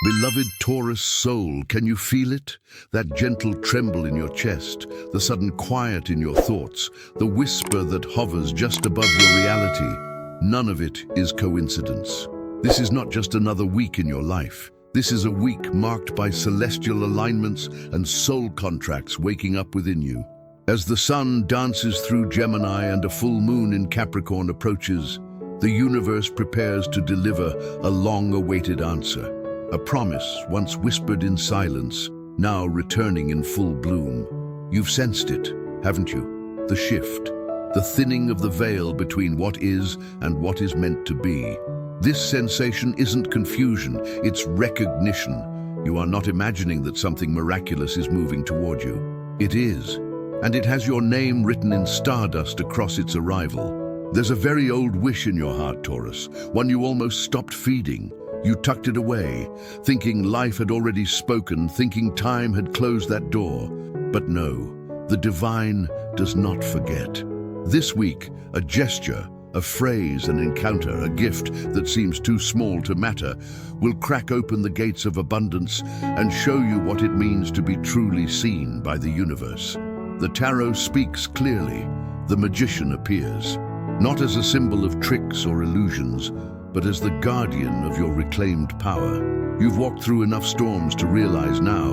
Beloved Taurus soul, can you feel it? That gentle tremble in your chest, the sudden quiet in your thoughts, the whisper that hovers just above your reality. None of it is coincidence. This is not just another week in your life. This is a week marked by celestial alignments and soul contracts waking up within you. As the sun dances through Gemini and a full moon in Capricorn approaches, the universe prepares to deliver a long-awaited answer. A promise once whispered in silence, now returning in full bloom. You've sensed it, haven't you? The shift, the thinning of the veil between what is and what is meant to be. This sensation isn't confusion, it's recognition. You are not imagining that something miraculous is moving toward you. It is, and it has your name written in stardust across its arrival. There's a very old wish in your heart, Taurus, one you almost stopped feeding. You tucked it away, thinking life had already spoken, thinking time had closed that door. But no, the divine does not forget. This week, a gesture, a phrase, an encounter, a gift that seems too small to matter, will crack open the gates of abundance and show you what it means to be truly seen by the universe. The tarot speaks clearly. The magician appears, not as a symbol of tricks or illusions, but as the guardian of your reclaimed power. You've walked through enough storms to realize now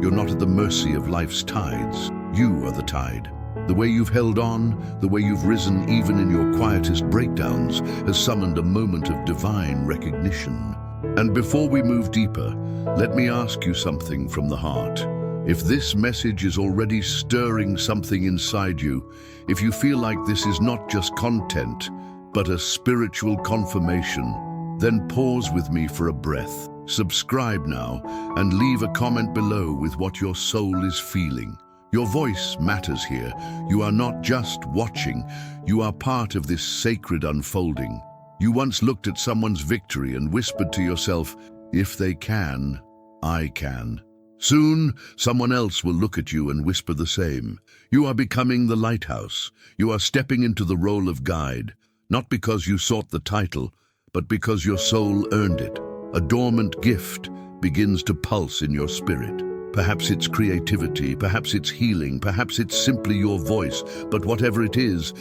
you're not at the mercy of life's tides. You are the tide. The way you've held on, the way you've risen even in your quietest breakdowns, has summoned a moment of divine recognition. And before we move deeper, let me ask you something from the heart. If this message is already stirring something inside you, if you feel like this is not just content, but a spiritual confirmation, then pause with me for a breath. Subscribe now and leave a comment below with what your soul is feeling. Your voice matters here. You are not just watching, you are part of this sacred unfolding. You once looked at someone's victory and whispered to yourself, "If they can, I can." Soon, someone else will look at you and whisper the same. You are becoming the lighthouse. You are stepping into the role of guide. Not because you sought the title, but because your soul earned it. A dormant gift begins to pulse in your spirit. Perhaps it's creativity, perhaps it's healing, perhaps it's simply your voice, but whatever it is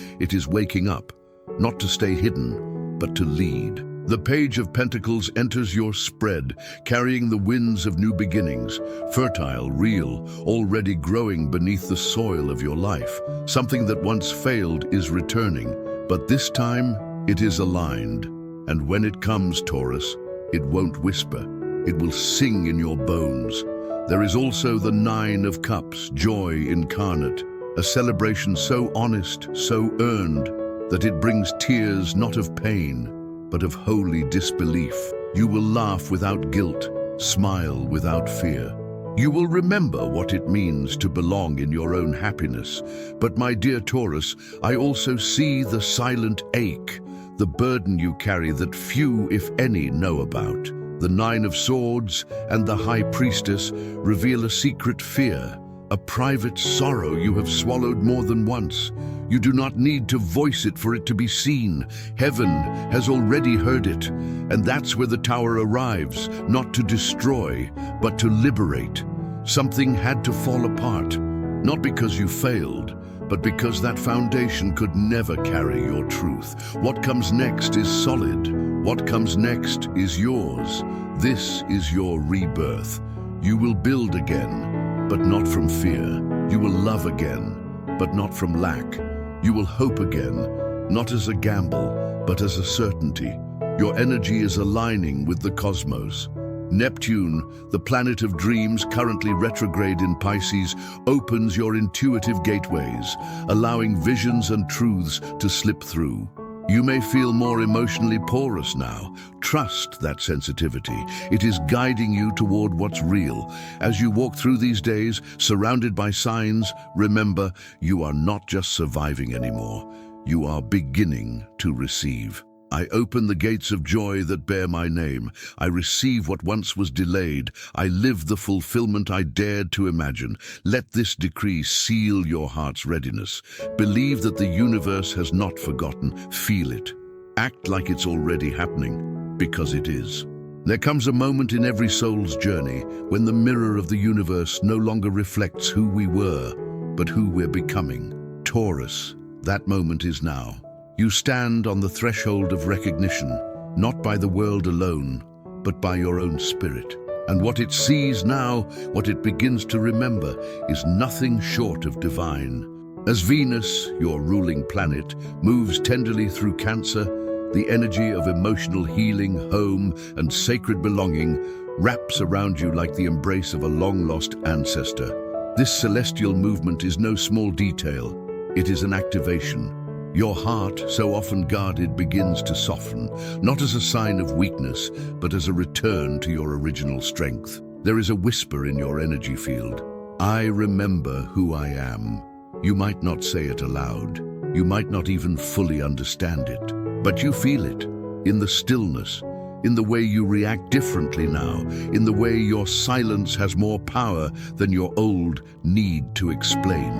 waking up, not to stay hidden, but to lead. The Page of Pentacles enters your spread, carrying the winds of new beginnings, fertile, real, already growing beneath the soil of your life. Something that once failed is returning, but this time it is aligned. And when it comes, Taurus, it won't whisper. It will sing in your bones. There is also the Nine of Cups, joy incarnate, a celebration so honest, so earned, that it brings tears not of pain, but of holy disbelief. You will laugh without guilt, smile without fear. You will remember what it means to belong in your own happiness. But my dear Taurus, I also see the silent ache, the burden you carry that few, if any, know about. The Nine of Swords and the High Priestess reveal a secret fear, a private sorrow you have swallowed more than once. You do not need to voice it for it to be seen. Heaven has already heard it, and that's where the tower arrives, not to destroy, but to liberate. Something had to fall apart, not because you failed, but because that foundation could never carry your truth. What comes next is solid. What comes next is yours. This is your rebirth. You will build again, but not from fear. You will love again, but not from lack. You will hope again, not as a gamble, but as a certainty. Your energy is aligning with the cosmos. Neptune, the planet of dreams currently retrograde in Pisces, opens your intuitive gateways, allowing visions and truths to slip through. You may feel more emotionally porous now. Trust that sensitivity. It is guiding you toward what's real. As you walk through these days, surrounded by signs, remember, you are not just surviving anymore. You are beginning to receive. I open the gates of joy that bear my name. I receive what once was delayed. I live the fulfillment I dared to imagine. Let this decree seal your heart's readiness. Believe that the universe has not forgotten. Feel it. Act like it's already happening, because it is. There comes a moment in every soul's journey when the mirror of the universe no longer reflects who we were, but who we're becoming. Taurus, that moment is now. You stand on the threshold of recognition, not by the world alone, but by your own spirit. And what it sees now, what it begins to remember, is nothing short of divine. As Venus, your ruling planet, moves tenderly through Cancer, the energy of emotional healing, home, and sacred belonging wraps around you like the embrace of a long-lost ancestor. This celestial movement is no small detail. It is an activation. Your heart, so often guarded, begins to soften, not as a sign of weakness, but as a return to your original strength. There is a whisper in your energy field. I remember who I am. You might not say it aloud. You might not even fully understand it. But you feel it, in the stillness, in the way you react differently now, in the way your silence has more power than your old need to explain.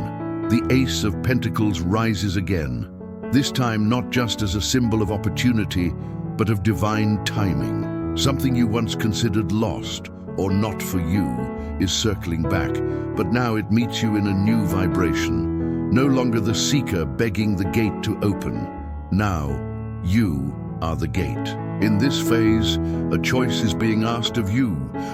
The Ace of Pentacles rises again, this time not just as a symbol of opportunity, but of divine timing. Something you once considered lost or not for you is circling back, but now it meets you in a new vibration. No longer the seeker begging the gate to open. Now, you are the gate. In this phase, a choice is being asked of you,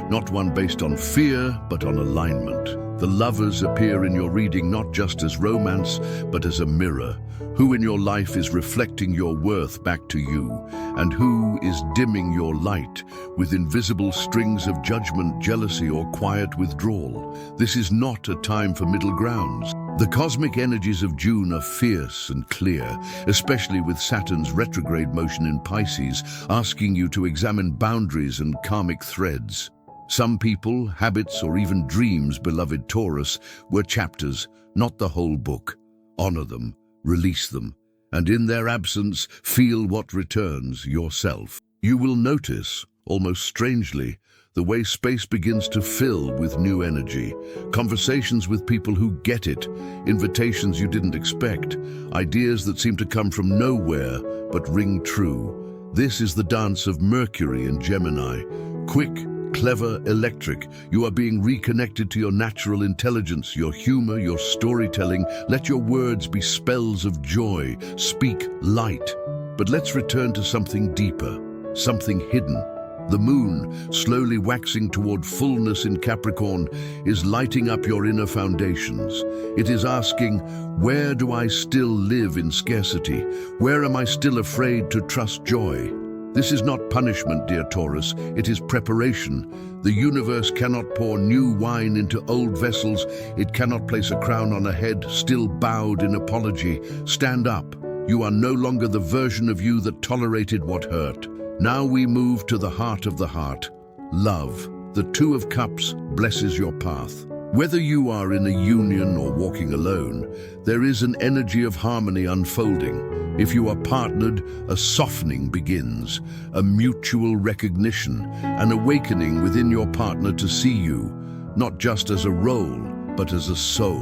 not one based on fear, but on alignment. The lovers appear in your reading not just as romance, but as a mirror. Who in your life is reflecting your worth back to you, and who is dimming your light with invisible strings of judgment, jealousy, or quiet withdrawal. This is not a time for middle grounds. The cosmic energies of June are fierce and clear, especially with Saturn's retrograde motion in Pisces, asking you to examine boundaries and karmic threads. Some people, habits, or even dreams, beloved Taurus, were chapters, not the whole book. Honor them, release them, and in their absence, feel what returns, yourself. You will notice, almost strangely, the way space begins to fill with new energy. Conversations with people who get it, invitations you didn't expect, ideas that seem to come from nowhere but ring true. This is the dance of Mercury and Gemini. Quick, clever, electric. You are being reconnected to your natural intelligence, your humor, your storytelling. Let your words be spells of joy. Speak light. But let's return to something deeper, something hidden. The moon, slowly waxing toward fullness in Capricorn, is lighting up your inner foundations. It is asking, where do I still live in scarcity? Where am I still afraid to trust joy? This is not punishment, dear Taurus, it is preparation. The universe cannot pour new wine into old vessels. It cannot place a crown on a head still bowed in apology. Stand up. You are no longer the version of you that tolerated what hurt. Now we move to the heart of the heart. Love. The Two of Cups blesses your path. Whether you are in a union or walking alone, there is an energy of harmony unfolding. If you are partnered, a softening begins, a mutual recognition, an awakening within your partner to see you, not just as a role, but as a soul.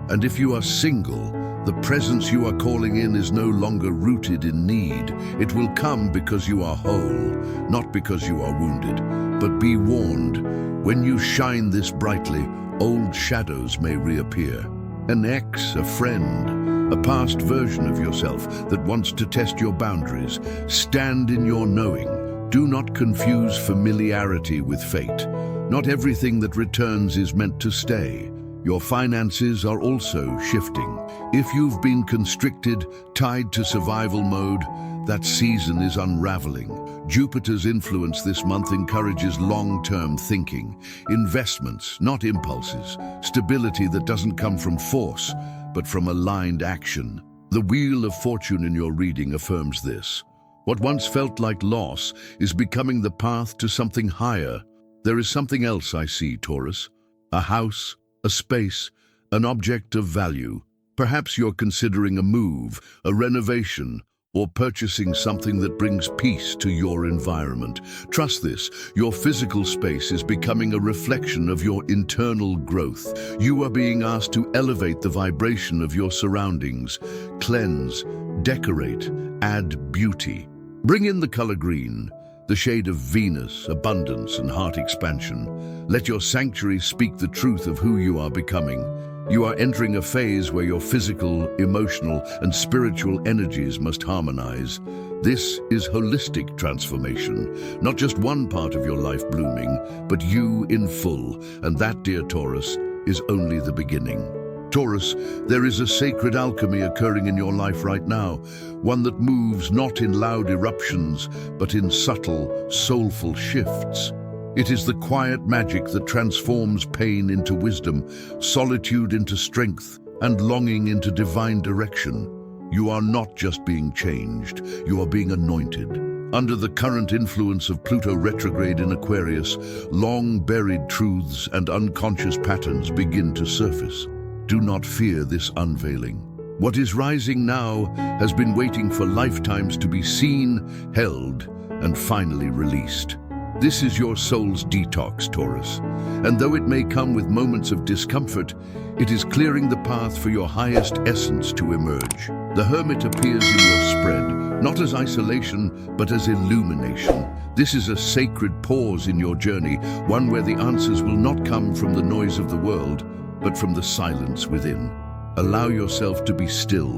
And if you are single, the presence you are calling in is no longer rooted in need. It will come because you are whole, not because you are wounded. But be warned, when you shine this brightly, old shadows may reappear. An ex, a friend, a past version of yourself that wants to test your boundaries. Stand in your knowing. Do not confuse familiarity with fate. Not everything that returns is meant to stay. Your finances are also shifting. If you've been constricted, tied to survival mode, that season is unraveling. Jupiter's influence this month encourages long-term thinking, investments, not impulses, stability that doesn't come from force, but from aligned action. The Wheel of Fortune in your reading affirms this. What once felt like loss is becoming the path to something higher. There is something else I see, Taurus. A house, a space, an object of value. Perhaps you're considering a move, a renovation, or purchasing something that brings peace to your environment. Trust this, your physical space is becoming a reflection of your internal growth. You are being asked to elevate the vibration of your surroundings, cleanse, decorate, add beauty. Bring in the color green. the shade of Venus, abundance and heart expansion. Let your sanctuary speak the truth of who you are becoming. You are entering a phase where your physical, emotional, and spiritual energies must harmonize. This is holistic transformation, not just one part of your life blooming, but you in full. And that, dear Taurus, is only the beginning. Taurus, there is a sacred alchemy occurring in your life right now, one that moves not in loud eruptions, but in subtle, soulful shifts. It is the quiet magic that transforms pain into wisdom, solitude into strength, and longing into divine direction. You are not just being changed, you are being anointed. Under the current influence of Pluto retrograde in Aquarius, long-buried truths and unconscious patterns begin to surface. Do not fear this unveiling. What is rising now has been waiting for lifetimes to be seen, held, and finally released. This is your soul's detox, Taurus. And though it may come with moments of discomfort, it is clearing the path for your highest essence to emerge. The hermit appears in your spread, not as isolation, but as illumination. This is a sacred pause in your journey, one where the answers will not come from the noise of the world, but from the silence within. Allow yourself to be still.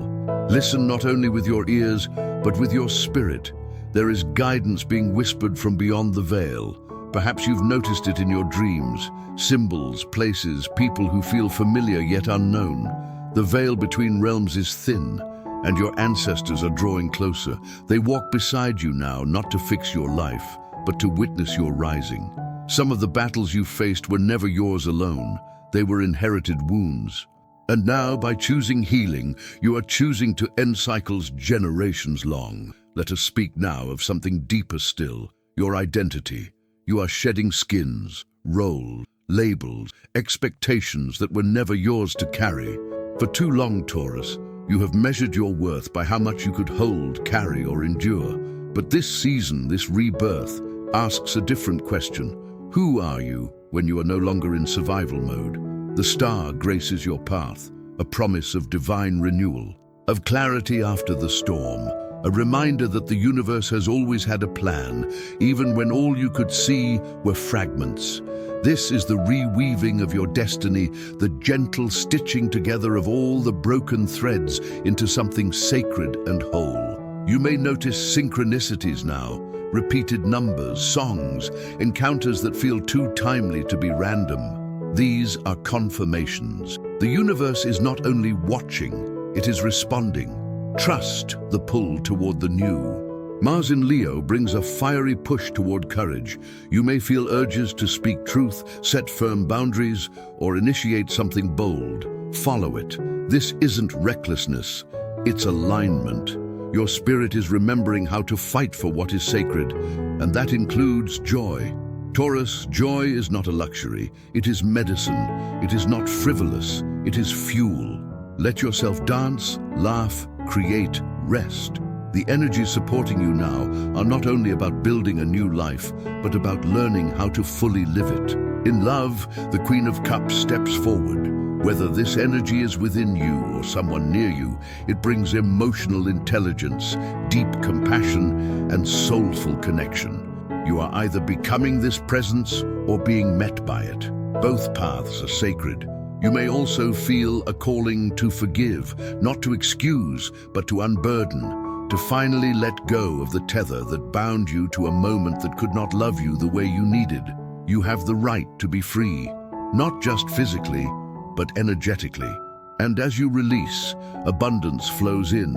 Listen not only with your ears, but with your spirit. There is guidance being whispered from beyond the veil. Perhaps you've noticed it in your dreams, symbols, places, people who feel familiar yet unknown. The veil between realms is thin, and your ancestors are drawing closer. They walk beside you now, not to fix your life, but to witness your rising. Some of the battles you faced were never yours alone. They were inherited wounds. And now, by choosing healing, you are choosing to end cycles generations long. Let us speak now of something deeper still, your identity. You are shedding skins, roles, labels, expectations that were never yours to carry. For too long, Taurus, you have measured your worth by how much you could hold, carry, or endure. But this season, this rebirth, asks a different question. Who are you when you are no longer in survival mode? The star graces your path, a promise of divine renewal, of clarity after the storm, a reminder that the universe has always had a plan, even when all you could see were fragments. This is the reweaving of your destiny, the gentle stitching together of all the broken threads into something sacred and whole. You may notice synchronicities now, repeated numbers, songs, encounters that feel too timely to be random. These are confirmations. The universe is not only watching, it is responding. Trust the pull toward the new. Mars in Leo brings a fiery push toward courage. You may feel urges to speak truth, set firm boundaries, or initiate something bold. Follow it. This isn't recklessness, it's alignment. Your spirit is remembering how to fight for what is sacred, and that includes joy. Taurus, joy is not a luxury. It is medicine. It is not frivolous. It is fuel. Let yourself dance, laugh, create, rest. The energies supporting you now are not only about building a new life, but about learning how to fully live it. In love, the Queen of Cups steps forward. Whether this energy is within you or someone near you, it brings emotional intelligence, deep compassion, and soulful connection. You are either becoming this presence or being met by it. Both paths are sacred. You may also feel a calling to forgive, not to excuse, but to unburden, to finally let go of the tether that bound you to a moment that could not love you the way you needed. You have the right to be free, not just physically, but energetically. And as you release, abundance flows in.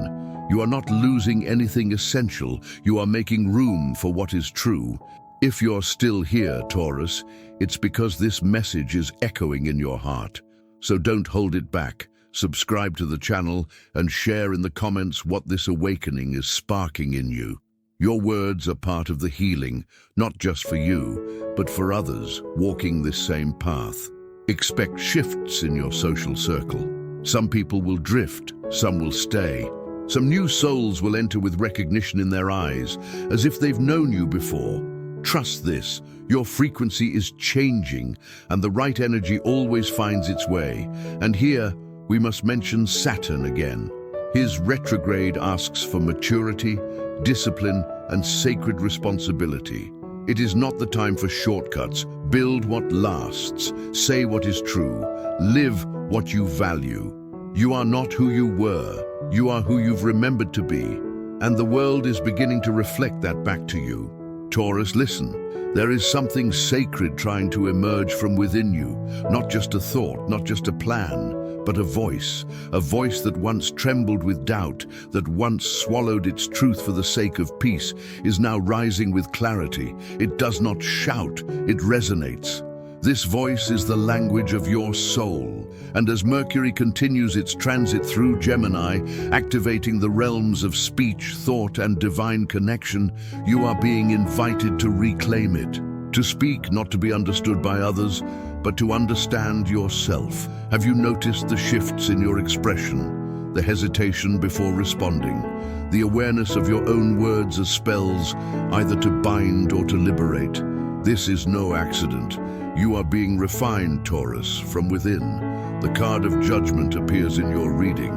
You are not losing anything essential. You are making room for what is true. If you're still here, Taurus, it's because this message is echoing in your heart. So don't hold it back. Subscribe to the channel and share in the comments what this awakening is sparking in you. Your words are part of the healing, not just for you, but for others walking this same path. Expect shifts in your social circle. Some people will drift, some will stay. Some new souls will enter with recognition in their eyes, as if they've known you before. Trust this, your frequency is changing, and the right energy always finds its way. And here, we must mention Saturn again. His retrograde asks for maturity, discipline, and sacred responsibility. It is not the time for shortcuts. Build what lasts, say what is true, live what you value. You are not who you were, you are who you've remembered to be, and the world is beginning to reflect that back to you. Taurus, listen. There is something sacred trying to emerge from within you, not just a thought, not just a plan, but a voice that once trembled with doubt, that once swallowed its truth for the sake of peace, is now rising with clarity. It does not shout, it resonates. This voice is the language of your soul, and as Mercury continues its transit through Gemini, activating the realms of speech, thought, and divine connection, you are being invited to reclaim it. To speak, not to be understood by others, but to understand yourself. Have you noticed the shifts in your expression? The hesitation before responding? The awareness of your own words as spells, either to bind or to liberate? This is no accident. You are being refined, Taurus, from within. The card of judgment appears in your reading,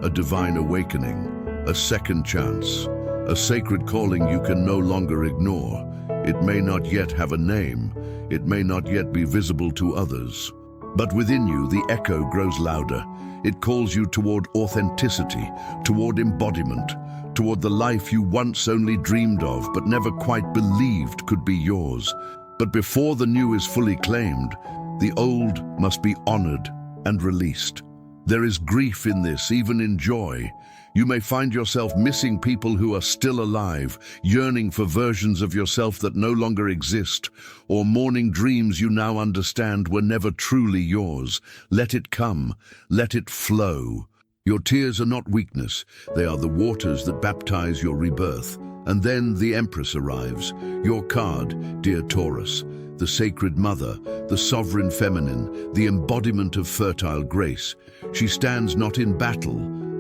a divine awakening, a second chance, a sacred calling you can no longer ignore. It may not yet have a name, it may not yet be visible to others, but within you the echo grows louder. It calls you toward authenticity, toward embodiment, toward the life you once only dreamed of but never quite believed could be yours. But before the new is fully claimed, the old must be honored and released. There is grief in this, even in joy. You may find yourself missing people who are still alive, yearning for versions of yourself that no longer exist, or mourning dreams you now understand were never truly yours. Let it come, let it flow. Your tears are not weakness, they are the waters that baptize your rebirth. And then the Empress arrives, your card, dear Taurus, the sacred mother, the sovereign feminine, the embodiment of fertile grace. She stands not in battle,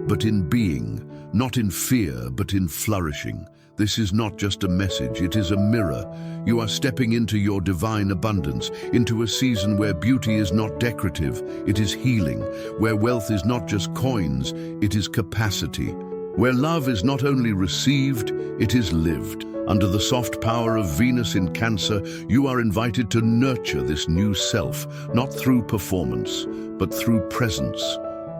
but in being, not in fear, but in flourishing. This is not just a message, it is a mirror. You are stepping into your divine abundance, into a season where beauty is not decorative, it is healing, where wealth is not just coins, it is capacity, where love is not only received, it is lived. Under the soft power of Venus in Cancer, you are invited to nurture this new self, not through performance, but through presence.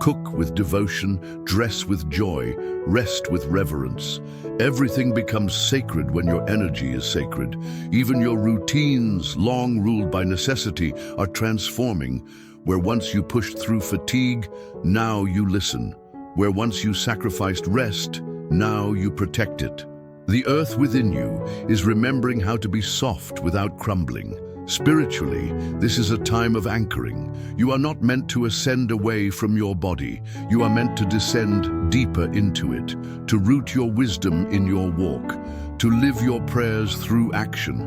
Cook with devotion, dress with joy, rest with reverence. Everything becomes sacred when your energy is sacred. Even your routines, long ruled by necessity, are transforming. Where once you pushed through fatigue, now you listen. Where once you sacrificed rest, now you protect it. The earth within you is remembering how to be soft without crumbling. Spiritually, this is a time of anchoring. You are not meant to ascend away from your body. You are meant to descend deeper into it, to root your wisdom in your walk, to live your prayers through action.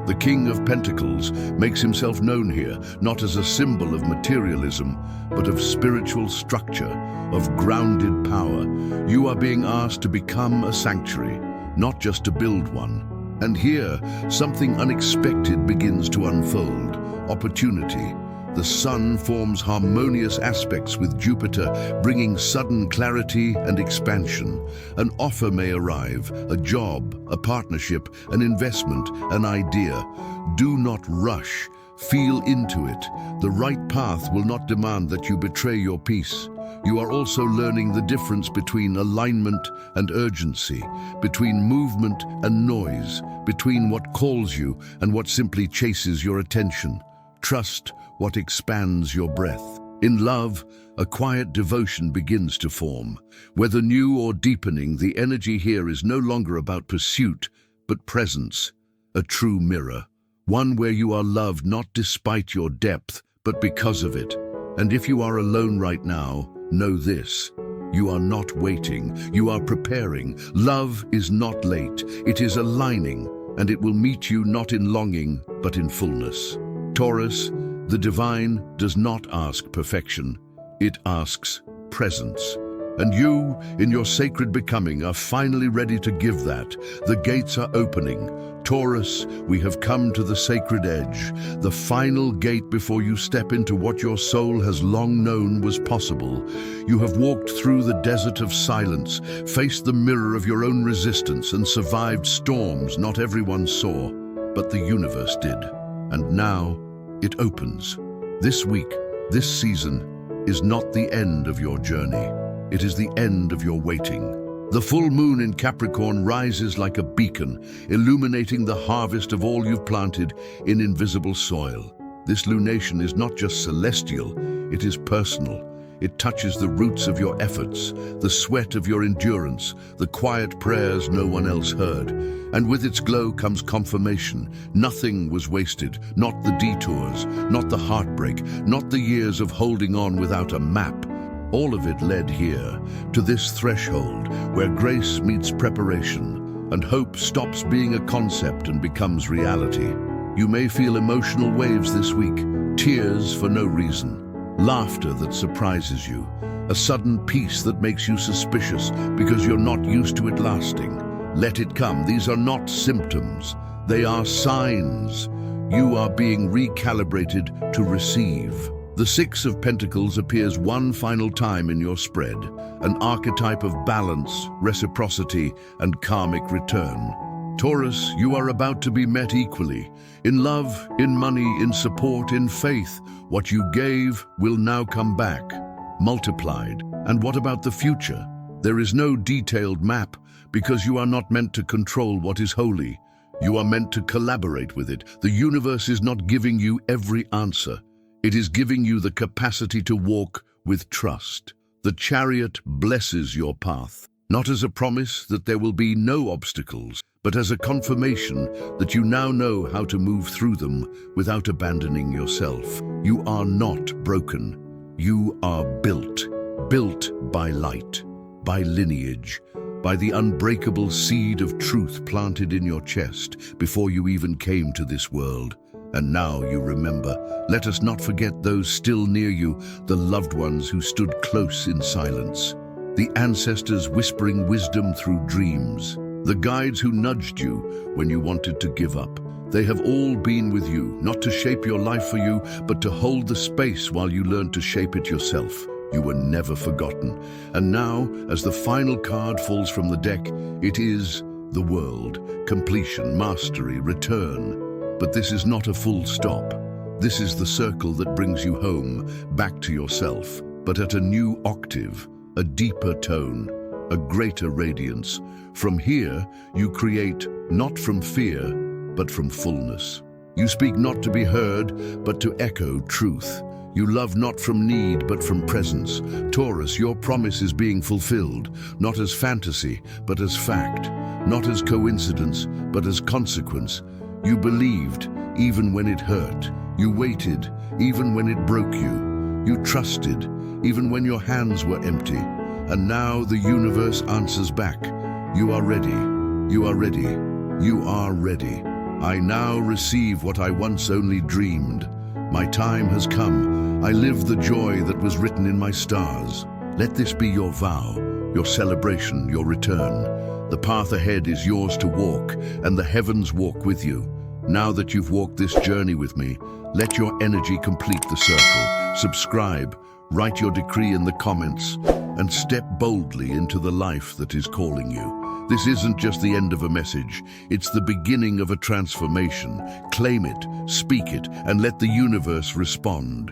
The King of Pentacles makes himself known here, not as a symbol of materialism, but of spiritual structure, of grounded power. You are being asked to become a sanctuary, not just to build one. And here, something unexpected begins to unfold. Opportunity. The sun forms harmonious aspects with Jupiter, bringing sudden clarity and expansion. An offer may arrive, a job, a partnership, an investment, an idea. Do not rush. Feel into it. The right path will not demand that you betray your peace. You are also learning the difference between alignment and urgency, between movement and noise, between what calls you and what simply chases your attention. Trust what expands your breath. In love, a quiet devotion begins to form. Whether new or deepening, the energy here is no longer about pursuit, but presence, a true mirror. One where you are loved not despite your depth, but because of it. And if you are alone right now, know this: you are not waiting, you are preparing. Love is not late, it is aligning, and it will meet you not in longing, but in fullness. Taurus, the divine does not ask perfection, it asks presence. And you, in your sacred becoming, are finally ready to give that. The gates are opening. Taurus, we have come to the sacred edge, the final gate before you step into what your soul has long known was possible. You have walked through the desert of silence, faced the mirror of your own resistance, and survived storms not everyone saw, but the universe did. And now, it opens. This week, this season, is not the end of your journey. It is the end of your waiting. The full moon in Capricorn rises like a beacon, illuminating the harvest of all you've planted in invisible soil. This lunation is not just celestial, it is personal. It touches the roots of your efforts, the sweat of your endurance, the quiet prayers no one else heard. And with its glow comes confirmation. Nothing was wasted, not the detours, not the heartbreak, not the years of holding on without a map. All of it led here, to this threshold, where grace meets preparation, and hope stops being a concept and becomes reality. You may feel emotional waves this week, tears for no reason, laughter that surprises you, a sudden peace that makes you suspicious because you're not used to it lasting. Let it come. These are not symptoms, they are signs. You are being recalibrated to receive. The Six of Pentacles appears one final time in your spread, an archetype of balance, reciprocity, and karmic return. Taurus, you are about to be met equally. In love, in money, in support, in faith. What you gave will now come back, multiplied. And what about the future? There is no detailed map, because you are not meant to control what is holy. You are meant to collaborate with it. The universe is not giving you every answer. It is giving you the capacity to walk with trust. The chariot blesses your path, not as a promise that there will be no obstacles, but as a confirmation that you now know how to move through them without abandoning yourself. You are not broken. You are built by light, by lineage, by the unbreakable seed of truth planted in your chest before you even came to this world. And now you remember. Let us not forget those still near you, the loved ones who stood close in silence, the ancestors whispering wisdom through dreams, the guides who nudged you when you wanted to give up. They have all been with you, not to shape your life for you, but to hold the space while you learned to shape it yourself. You were never forgotten. And now, as the final card falls from the deck, it is the world, completion, mastery, return. But this is not a full stop. This is the circle that brings you home, back to yourself, but at a new octave, a deeper tone, a greater radiance. From here, you create not from fear, but from fullness. You speak not to be heard, but to echo truth. You love not from need, but from presence. Taurus, your promise is being fulfilled, not as fantasy, but as fact, not as coincidence, but as consequence. You believed, even when it hurt. You waited, even when it broke you. You trusted, even when your hands were empty. And now the universe answers back. You are ready. You are ready. You are ready. I now receive what I once only dreamed. My time has come. I live the joy that was written in my stars. Let this be your vow, your celebration, your return. The path ahead is yours to walk, and the heavens walk with you. Now that you've walked this journey with me, let your energy complete the circle. Subscribe, write your decree in the comments, and step boldly into the life that is calling you. This isn't just the end of a message, it's the beginning of a transformation. Claim it, speak it, and let the universe respond.